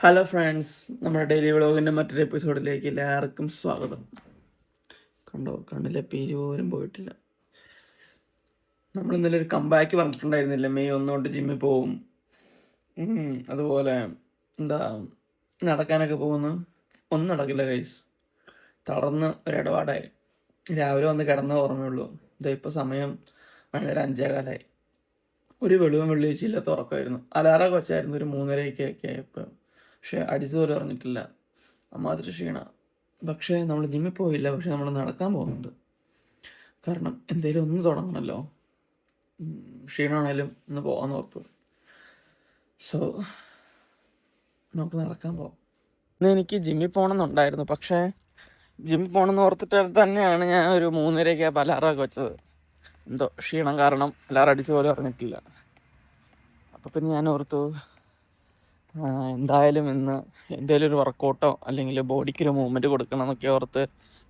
Hello friends, നമ്മുടെ daily വ്ളോഗിൻ്റെ മറ്റൊരു എപ്പിസോഡിലേക്ക് എല്ലാവർക്കും സ്വാഗതം. കണ്ണിലെ പേര് പോലും പോയിട്ടില്ല. നമ്മൾ ഇന്നലെ ഒരു കമ്പാക്ക് പറഞ്ഞിട്ടുണ്ടായിരുന്നില്ല, മെയ് 1 തൊട്ട് ജിമ്മിൽ പോവും. അതുപോലെ നടക്കാനൊക്കെ പോകുന്നു. ഒന്നും നടക്കില്ല ഗൈസ്. തളർന്ന് ഒരിടപാടായി. രാവിലെ വന്ന് കിടന്ന ഓർമ്മയുള്ളൂ. ഇപ്പോൾ സമയം വൈകുന്നേരം 5:15. ഒരു വെള്ളിയാഴ്ചയില്ലാത്ത ഉറക്കമായിരുന്നു. അലാറൊക്കെ വെച്ചായിരുന്നു ഒരു 3:30 ആയപ്പോൾ. പക്ഷേ അടിച്ചു പോലും അറിഞ്ഞിട്ടില്ല. അമ്മാതിരി ക്ഷീണ. പക്ഷേ നമ്മൾ ജിമ്മിൽ പോയില്ല. പക്ഷെ നമ്മൾ നടക്കാൻ പോകുന്നുണ്ട്. കാരണം എന്തെങ്കിലും ഒന്ന് തുടങ്ങണമല്ലോ. ക്ഷീണമാണേലും ഒന്ന് പോകാമെന്ന് ഉറപ്പ്. സോ നമുക്ക് നടക്കാൻ പോകാം. ഇന്ന് എനിക്ക് ജിമ്മിൽ പോകണമെന്നുണ്ടായിരുന്നു. പക്ഷേ ജിമ്മിൽ പോകണമെന്ന് ഓർത്തിട്ട് തന്നെയാണ് ഞാൻ ഒരു 3:30 അലാറൊക്കെ വെച്ചത്. എന്തോ ക്ഷീണം കാരണം അലാറം അടിച്ചു പോലും അറിഞ്ഞിട്ടില്ല. അപ്പോൾ പിന്നെ ഞാൻ ഓർത്തു എന്തായാലും ഇന്ന് എന്തെങ്കിലും ഒരു വർക്കൗട്ടോ അല്ലെങ്കിൽ ബോഡിക്കൊരു മൂവ്മെൻറ്റ് കൊടുക്കണം എന്നൊക്കെ ഓർത്ത്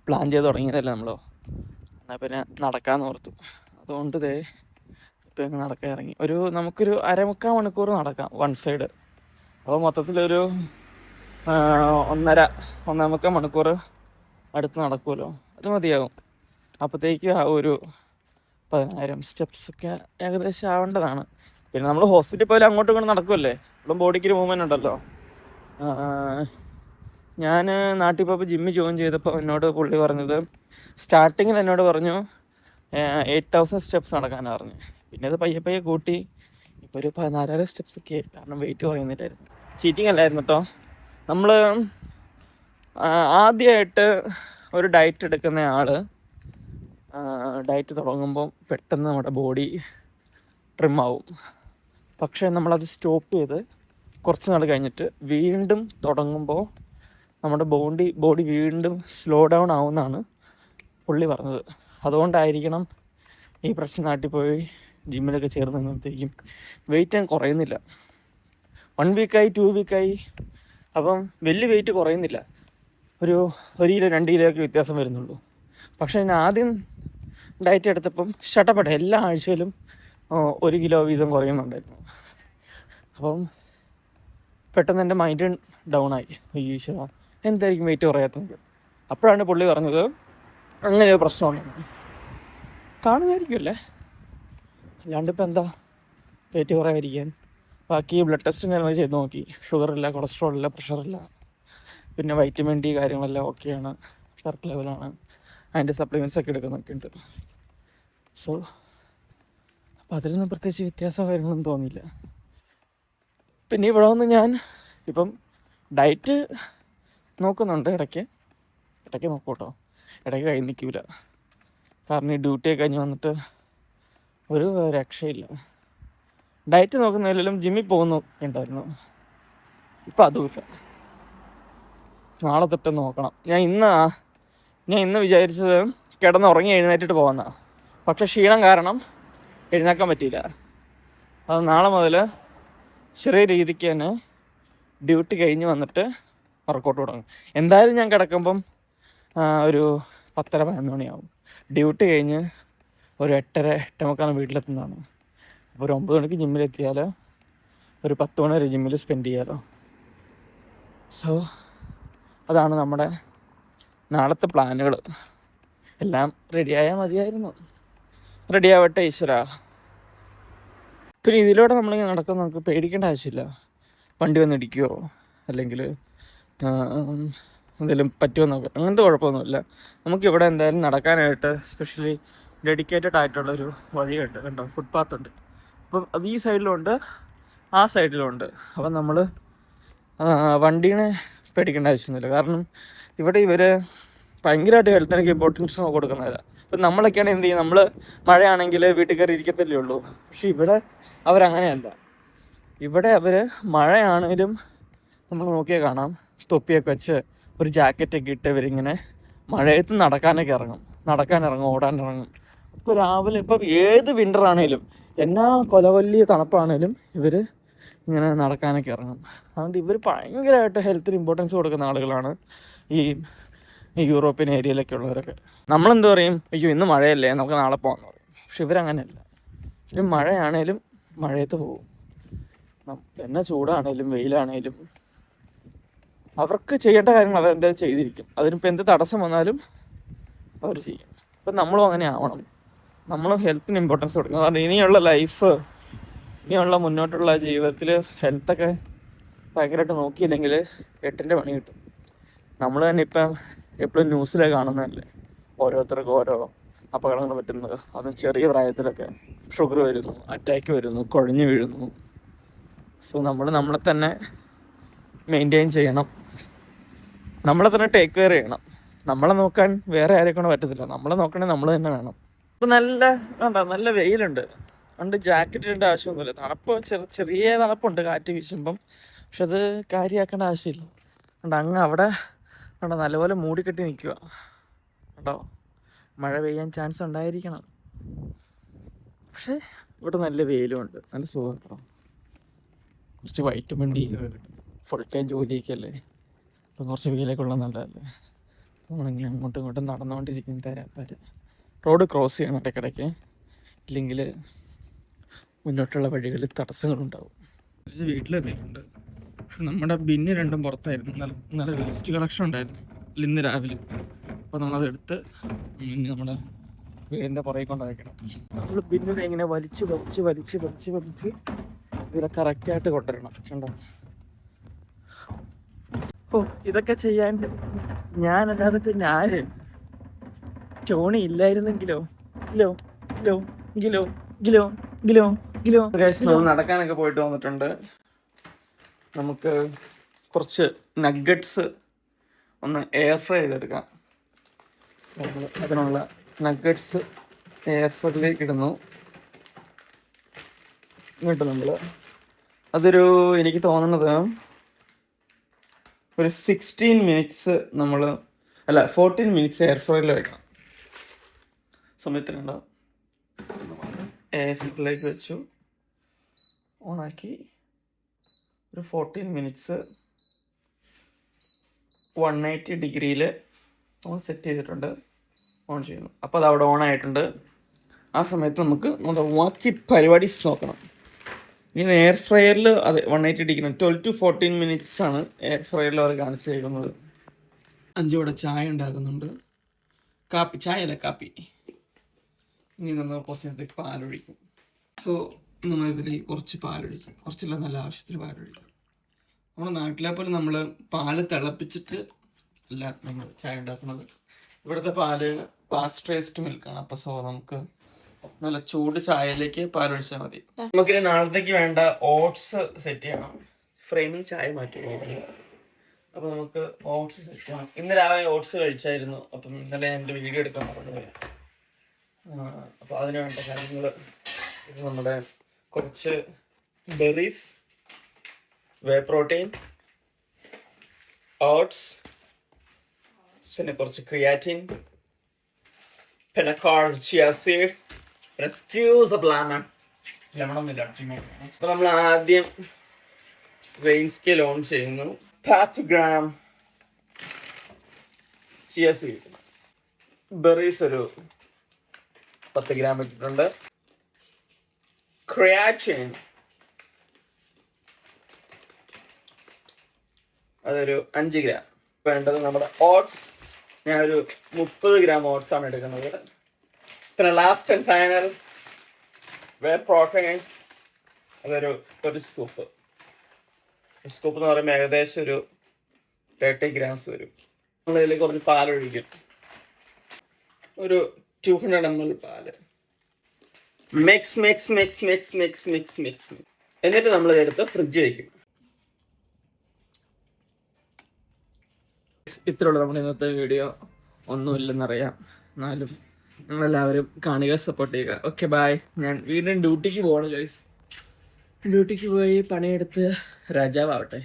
പ്ലാൻ ചെയ്ത് തുടങ്ങിയതല്ലേ നമ്മളോ. എന്നാൽ പിന്നെ നടക്കാമെന്ന് ഓർത്തു. അതുകൊണ്ട് ഇപ്പോൾ ഇങ്ങനെ നടക്കാൻ ഇറങ്ങി. നമുക്കൊരു 1/4 മണിക്കൂർ നടക്കാം വൺ സൈഡ്. അപ്പോൾ മൊത്തത്തിലൊരു 1.5 മണിക്കൂർ അടുത്ത് നടക്കുമല്ലോ. അത് മതിയാകും. അപ്പോഴത്തേക്കും ആ ഒരു 10,000 സ്റ്റെപ്സൊക്കെ ഏകദേശം ആവേണ്ടതാണ്. പിന്നെ നമ്മൾ ഹോസ്പിറ്റലിൽ പോയാലും അങ്ങോട്ടും ഇങ്ങോട്ടും നടക്കുമല്ലേ. ഇപ്പം ബോഡിക്കൊരു മൂവ്മെൻ്റ് ഉണ്ടല്ലോ. ഞാൻ നാട്ടിൽ പോയപ്പോൾ ജിമ്മിൽ ജോയിൻ ചെയ്തപ്പോൾ എന്നോട് പുള്ളി പറഞ്ഞത്, സ്റ്റാർട്ടിങ്ങിൽ എന്നോട് പറഞ്ഞു 8,000 സ്റ്റെപ്സ് നടക്കാനാണ് പറഞ്ഞു. പിന്നെ അത് പയ്യെ കൂട്ടി ഇപ്പോൾ ഒരു 14,000 സ്റ്റെപ്സൊക്കെ ആയി. കാരണം വെയിറ്റ് കുറയുന്നില്ലായിരുന്നു. ചീറ്റിംഗ് അല്ലായിരുന്നു കേട്ടോ. നമ്മൾ ആദ്യമായിട്ട് ഒരു ഡയറ്റ് എടുക്കുന്ന ആൾ ഡയറ്റ് തുടങ്ങുമ്പോൾ പെട്ടെന്ന് നമ്മുടെ ബോഡി ട്രിമ്മാവും. പക്ഷേ നമ്മളത് സ്റ്റോപ്പ് ചെയ്ത് കുറച്ച് നാൾ കഴിഞ്ഞിട്ട് വീണ്ടും തുടങ്ങുമ്പോൾ നമ്മുടെ ബോഡി വീണ്ടും സ്ലോ ഡൗൺ ആവുമെന്നാണ് പുള്ളി പറഞ്ഞത്. അതുകൊണ്ടായിരിക്കണം ഈ പ്രശ്നം നാട്ടിൽ പോയി ജിമ്മിലൊക്കെ ചേർന്ന് നിന്നപ്പോഴത്തേക്കും വെയിറ്റ് ഞാൻ കുറയുന്നില്ല. 1 വീക്കായി 2 വീക്കായി. അപ്പം വലിയ വെയിറ്റ് കുറയുന്നില്ല. ഒരു 1 കിലോ 2 കിലോ ഒക്കെ വ്യത്യാസം വരുന്നുള്ളൂ. പക്ഷേ ഞാൻ ആദ്യം ഡയറ്റ് എടുത്തപ്പം ഷട്ടപ്പെട്ട എല്ലാ ആഴ്ചയിലും 1 കിലോ വീതം കുറയുന്നുണ്ടായിരുന്നു. അപ്പം പെട്ടെന്ന് എൻ്റെ മൈൻഡ് ഡൗൺ ആയി. ഈശ്വരാ, എന്തായിരിക്കും വെയിറ്റ് കുറയാത്തത്? അപ്പോഴാണ് പുള്ളി പറഞ്ഞത് അങ്ങനെ ഒരു പ്രശ്നമുണ്ടെന്ന്. കാണുമായിരിക്കുമല്ലേ, അല്ലാണ്ട് ഇപ്പം എന്താ വെയിറ്റ് കുറയാതിരിക്കാൻ. ബാക്കി ബ്ലഡ് ടെസ്റ്റും കാര്യങ്ങൾ ചെയ്ത് നോക്കി. ഷുഗറില്ല, കൊളസ്ട്രോളില്ല, പ്രഷറില്ല. പിന്നെ വൈറ്റമിൻ ഡി കാര്യങ്ങളെല്ലാം ഓക്കെയാണ്, കറക്റ്റ് ലെവലാണ്. അതിൻ്റെ സപ്ലിമെൻറ്റ്സ് ഒക്കെ എടുക്കുന്നൊക്കെ ഉണ്ട്. സോ അപ്പോൾ അതിലൊന്നും പ്രത്യേകിച്ച് വ്യത്യാസമോ കാര്യങ്ങളൊന്നും തോന്നിയില്ല. പിന്നെ ഇവിടെ വന്ന് ഞാൻ ഇപ്പം ഡയറ്റ് നോക്കുന്നുണ്ട്. ഇടയ്ക്ക് നോക്കും കേട്ടോ. ഇടയ്ക്ക് കൈ നിൽക്കില്ല. കാരണം ഈ ഡ്യൂട്ടിയൊക്കെ കഴിഞ്ഞ് വന്നിട്ട് ഒരു രക്ഷയില്ല. ഡയറ്റ് നോക്കുന്നതിലും ജിമ്മിൽ പോകുന്നു ഉണ്ടായിരുന്നു. ഇപ്പം അതുമില്ല. നാളെ തൊട്ട് നോക്കണം. ഞാൻ ഇന്ന് വിചാരിച്ചത് കിടന്നുറങ്ങി എഴുന്നേറ്റിട്ട് പോകുന്നതാണ്. പക്ഷേ ക്ഷീണം കാരണം എഴുന്നേക്കാൻ പറ്റിയില്ല. അത് നാളെ മുതൽ ചെറിയ രീതിക്ക് തന്നെ ഡ്യൂട്ടി കഴിഞ്ഞ് വന്നിട്ട് വർക്കൗട്ട് തുടങ്ങും. എന്തായാലും ഞാൻ കിടക്കുമ്പം ഒരു 10:30-11 മണിയാവും. ഡ്യൂട്ടി കഴിഞ്ഞ് ഒരു 8:30-8:45 വീട്ടിലെത്തുന്നതാണ്. അപ്പോൾ ഒരു 9 മണിക്ക് ജിമ്മിലെത്തിയാൽ ഒരു 10 മണി വരെ ജിമ്മിൽ സ്പെൻഡ് ചെയ്യാമല്ലോ. സോ അതാണ് നമ്മുടെ നാളത്തെ പ്ലാനുകൾ. എല്ലാം റെഡിയായാൽ മതിയായിരുന്നു. റെഡിയാവട്ടെ ഈശ്വരാ. പിന്നെ ഇതിലൂടെ നമ്മളിങ്ങനെ നടക്കാൻ നമുക്ക് പേടിക്കേണ്ട ആവശ്യമില്ല. വണ്ടി വന്നിടിക്കുകയോ അല്ലെങ്കിൽ എന്തെങ്കിലും പറ്റുമോ നോക്കുക, അങ്ങനത്തെ കുഴപ്പമൊന്നുമില്ല. നമുക്കിവിടെ എന്തായാലും നടക്കാനായിട്ട് സ്പെഷ്യലി ഡെഡിക്കേറ്റഡ് ആയിട്ടുള്ളൊരു വഴിയുണ്ട് കണ്ടോ, ഫുട്പാത്ത് ഉണ്ട്. അപ്പം അത് ഈ സൈഡിലുണ്ട്, ആ സൈഡിലുണ്ട്. അപ്പം നമ്മൾ വണ്ടീനെ പേടിക്കേണ്ട ആവശ്യമൊന്നുമില്ല. കാരണം ഇവിടെ ഇവർ ഭയങ്കരമായിട്ട് ഹെൽത്തിനൊക്കെ ഇമ്പോർട്ടൻസ് കൊടുക്കുന്നവരാ. ഇപ്പം നമ്മളൊക്കെയാണ് എന്ത് ചെയ്യും, നമ്മൾ മഴയാണെങ്കിൽ വീട്ടിൽ കയറി ഇരിക്കത്തല്ലേ ഉള്ളൂ. പക്ഷെ ഇവിടെ അവരങ്ങനെയല്ല. ഇവിടെ അവർ മഴയാണെങ്കിലും നമ്മൾ നോക്കിയാൽ കാണാം, തൊപ്പിയൊക്കെ വെച്ച് ഒരു ജാക്കറ്റൊക്കെ ഇട്ട് ഇവരിങ്ങനെ മഴയത്ത് നടക്കാനിറങ്ങും, ഓടാനിറങ്ങും. ഇപ്പോൾ രാവിലെ ഇപ്പം ഏത് വിൻ്റർ ആണെങ്കിലും എന്നാ കൊലകൊല്ലിയ തണുപ്പാണേലും ഇവർ ഇങ്ങനെ നടക്കാനൊക്കെ ഇറങ്ങും. അതുകൊണ്ട് ഇവർ ഭയങ്കരമായിട്ട് ഹെൽത്തിന് ഇമ്പോർട്ടൻസ് കൊടുക്കുന്ന ആളുകളാണ് ഈ യൂറോപ്യൻ ഏരിയയിലൊക്കെ ഉള്ളവരൊക്കെ. നമ്മളെന്ത് പറയും, അയ്യോ ഇന്ന് മഴയല്ലേ നമുക്ക് നാളെ പോകാമെന്ന് പറയും. പക്ഷെ ഇവരങ്ങനെയല്ല. ഇവർ മഴയാണേലും മഴയത്ത് പോകും. എന്നാ ചൂടാണേലും വെയിലാണേലും അവർക്ക് ചെയ്യേണ്ട കാര്യങ്ങൾ അവരെന്തായാലും ചെയ്തിരിക്കും. അതിനിപ്പോൾ എന്ത് തടസ്സം വന്നാലും അവർ ചെയ്യും. ഇപ്പം നമ്മളും അങ്ങനെ ആവണം. നമ്മളും ഹെൽത്തിന് ഇമ്പോർട്ടൻസ് കൊടുക്കണം. കാരണം ഇനിയുള്ള ലൈഫ്, ഇനിയുള്ള മുന്നോട്ടുള്ള ജീവിതത്തിൽ ഹെൽത്തൊക്കെ ഭയങ്കരമായിട്ട് നോക്കിയില്ലെങ്കിൽ 8ൻ്റെ പണി കിട്ടും. നമ്മൾ തന്നെ ഇപ്പം എപ്പോഴും ന്യൂസിലൊക്കെ കാണുന്നതല്ലേ, ഓരോരുത്തർക്കും ഓരോ അപകടങ്ങൾ പറ്റുന്നത്. അതും ചെറിയ പ്രായത്തിലൊക്കെ ഷുഗർ വരുന്നു, അറ്റാക്ക് വരുന്നു, കുഴഞ്ഞു വീഴുന്നു. സോ നമ്മൾ നമ്മളെ തന്നെ മെയിൻറ്റെയിൻ ചെയ്യണം, നമ്മളെ തന്നെ ടേക്ക് കെയർ ചെയ്യണം. നമ്മളെ നോക്കാൻ വേറെ ആരെക്കൊണ്ട് പറ്റത്തില്ല, നമ്മളെ നോക്കണമെങ്കിൽ നമ്മൾ തന്നെ വേണം. ഇപ്പം നല്ല വെയിലുണ്ട്, അതുകൊണ്ട് ജാക്കറ്റ് ഇടേണ്ട ആവശ്യമൊന്നുമില്ല. തണുപ്പ് ചെറിയ തണുപ്പുണ്ട് കാറ്റ് വീശുമ്പം, പക്ഷെ അത് കാര്യമാക്കേണ്ട ആവശ്യമില്ല. അതുകൊണ്ട് അങ്ങ് അവിടെ നല്ലപോലെ മൂടിക്കെട്ടി നിൽക്കുക കേട്ടോ. മഴ പെയ്യാൻ ചാൻസ് ഉണ്ടായിരിക്കണം, പക്ഷേ ഇവിടെ നല്ല വെയിലുമുണ്ട്, നല്ല സുഖം കേട്ടോ. കുറച്ച് വൈറ്റമിൻ ഡി ഫുൾ ടൈം ജോലിയൊക്കെ അല്ലേ, അപ്പം കുറച്ച് വെയിലൊക്കെ ഉള്ളത് നല്ലതല്ലേ. നമ്മളിങ്ങനെ അങ്ങോട്ടും ഇങ്ങോട്ടും നടന്നുകൊണ്ടിരിക്കുന്ന തരാപ്പാര്. റോഡ് ക്രോസ് ചെയ്യണം ഇടയ്ക്കിടയ്ക്ക്, ഇല്ലെങ്കിൽ മുന്നോട്ടുള്ള വഴികളിൽ തടസ്സങ്ങളുണ്ടാവും. കുറച്ച് വീട്ടിലെത്തിയിട്ടുണ്ട്. നമ്മുടെ ബിന്ന് രണ്ടും പുറത്തായിരുന്നു. നല്ല വേസ്റ്റ് കളക്ഷൻ ഉണ്ടായിരുന്നു ഇന്ന് രാവിലെ. അപ്പോൾ നമ്മളതെടുത്ത് ഇനി നമ്മുടെ വീടിൻ്റെ പുറകെ കൊണ്ടുവയ്ക്കണം. നമ്മൾ ബിന്നിനെ ഇങ്ങനെ വലിച്ച് ഇതിലെ കറക്റ്റായിട്ട് കൊണ്ടുവരണം. കണ്ടോ? ഓ, ഇതൊക്കെ ചെയ്യാൻ ഞാനല്ലാതെ പിന്നെ ആര്? ടോണി ഇല്ലായിരുന്നെങ്കിലോ? നമ്മൾ നടക്കാനൊക്കെ പോയിട്ട് വന്നിട്ടുണ്ട്. നമുക്ക് കുറച്ച് നഗ്ഗറ്റ്സ് ഒന്ന് എയർ ഫ്രൈ ചെയ്തെടുക്കാം. അതിനുള്ള നഗ്ഗറ്റ്സ് എയർ ഫ്രൈയിലേക്ക് ഇടുന്നു. എന്നിട്ട് നമ്മൾ അതൊരു, എനിക്ക് തോന്നുന്നത് ഒരു 16 മിനിറ്റ്സ് 14 മിനിറ്റ്സ് എയർ ഫ്രൈയിൽ വെക്കണം. സമയത്തിനുണ്ടോ? എയർ ഫ്രൈയിലേക്ക് വെച്ചു, ഓണാക്കി ഒരു 14 മിനിറ്റ്സ് 180 ഡിഗ്രിയിൽ നമ്മൾ സെറ്റ് ചെയ്തിട്ടുണ്ട്. ഓൺ ചെയ്യുന്നു. അപ്പോൾ അത് അവിടെ ഓൺ ആയിട്ടുണ്ട്. ആ സമയത്ത് നമുക്ക് നമ്മുടെ ബാക്കി പരിപാടീസ് നോക്കണം. ഇനി എയർ ഫ്രയറിൽ അതെ 180 ഡിഗ്രി 12 to 14 മിനിറ്റ്സ് ആണ് എയർ ഫ്രയറിൽ അവർ കാണിച്ചേക്കുന്നത്. 5 കൂടെ ചായ ഉണ്ടാക്കുന്നുണ്ട്. കാപ്പി. ഇനി നമ്മൾ കുറച്ച് നേരത്തേക്ക് പാലൊഴിക്കും. സോ നമ്മളിതിൽ കുറച്ച് പാലൊഴിക്കും, കുറച്ചില്ല നല്ല ആവശ്യത്തിന് പാലൊഴിക്കും. നമ്മുടെ നാട്ടിലെ പോലെ നമ്മൾ പാല് തിളപ്പിച്ചിട്ട് അല്ല നമ്മൾ ചായ ഉണ്ടാക്കുന്നത്. ഇവിടുത്തെ പാല് പാസ്ചറൈസ്ഡ് മിൽക്കാണ്. അപ്പോൾ സോ നമുക്ക് നല്ല ചൂട് ചായയിലേക്ക് പാലൊഴിച്ചാൽ മതി. നമുക്കിനി നാളത്തേക്ക് വേണ്ട ഓട്സ് സെറ്റ് ചെയ്യണം. ഫ്രെയിമിൽ ചായ മാറ്റി. അപ്പോൾ നമുക്ക് ഓട്സ് സെറ്റ് ചെയ്യണം. ഇന്ന് രാവിലെ ഓട്സ് കഴിച്ചായിരുന്നു. അപ്പം ഇന്നലെ എൻ്റെ വീഡിയോ എടുക്കാൻ പറഞ്ഞത്. അപ്പോൾ അതിന് വേണ്ട കാര്യങ്ങൾ ഇത് നമ്മുടെ കുറച്ച് ബെറീസ്, വേ പ്രോട്ടീൻ, ഓട്സ്, പിന്നെ കുറച്ച് ക്രിയാറ്റിൻ, പിന്നെ ചിയ സീഡ്, ലെമണൊന്നുമില്ല. അപ്പോൾ നമ്മൾ ആദ്യം വെയിങ് സ്കെയിൽ ഓൺ ചെയ്യുന്നു. 10 ഗ്രാം ചിയ സീഡ്, ബെറീസ് ഒരു 10 ഗ്രാം ഇട്ടിട്ടുണ്ട്. ക്രിയാറ്റിൻ അതൊരു 5 ഗ്രാം. വേണ്ടത് നമ്മുടെ ഓട്സ്, ഞാനൊരു 30 ഗ്രാം ഓട്സ് ആണ് എടുക്കുന്നത്. പിന്നെ last and final way protein, ഒരു സ്കൂപ്പ് എന്ന് പറയുമ്പോൾ ഏകദേശം ഒരു 30 ഗ്രാംസ് വരും. നമ്മളിതിലേക്ക് കുറച്ച് പാലൊഴിക്കും, ഒരു 200 ml പാല്. മിക്സ്. എന്നിട്ട് നമ്മൾ ഇതെടുത്ത് ഫ്രിഡ്ജ് വയ്ക്കും. ഇത്രയുള്ള നമ്മുടെ ഇന്നത്തെ വീഡിയോ. ഒന്നുമില്ലെന്നറിയാം, എന്നാലും നിങ്ങളെല്ലാവരും കാണുക, സപ്പോർട്ട് ചെയ്യുക. Okay, bye. ഞാൻ വീണ്ടും ഡ്യൂട്ടിക്ക് പോകണം ഗൈസ്. ഡ്യൂട്ടിക്ക് പോയി പണിയെടുത്ത് രാജാവാവട്ടെ.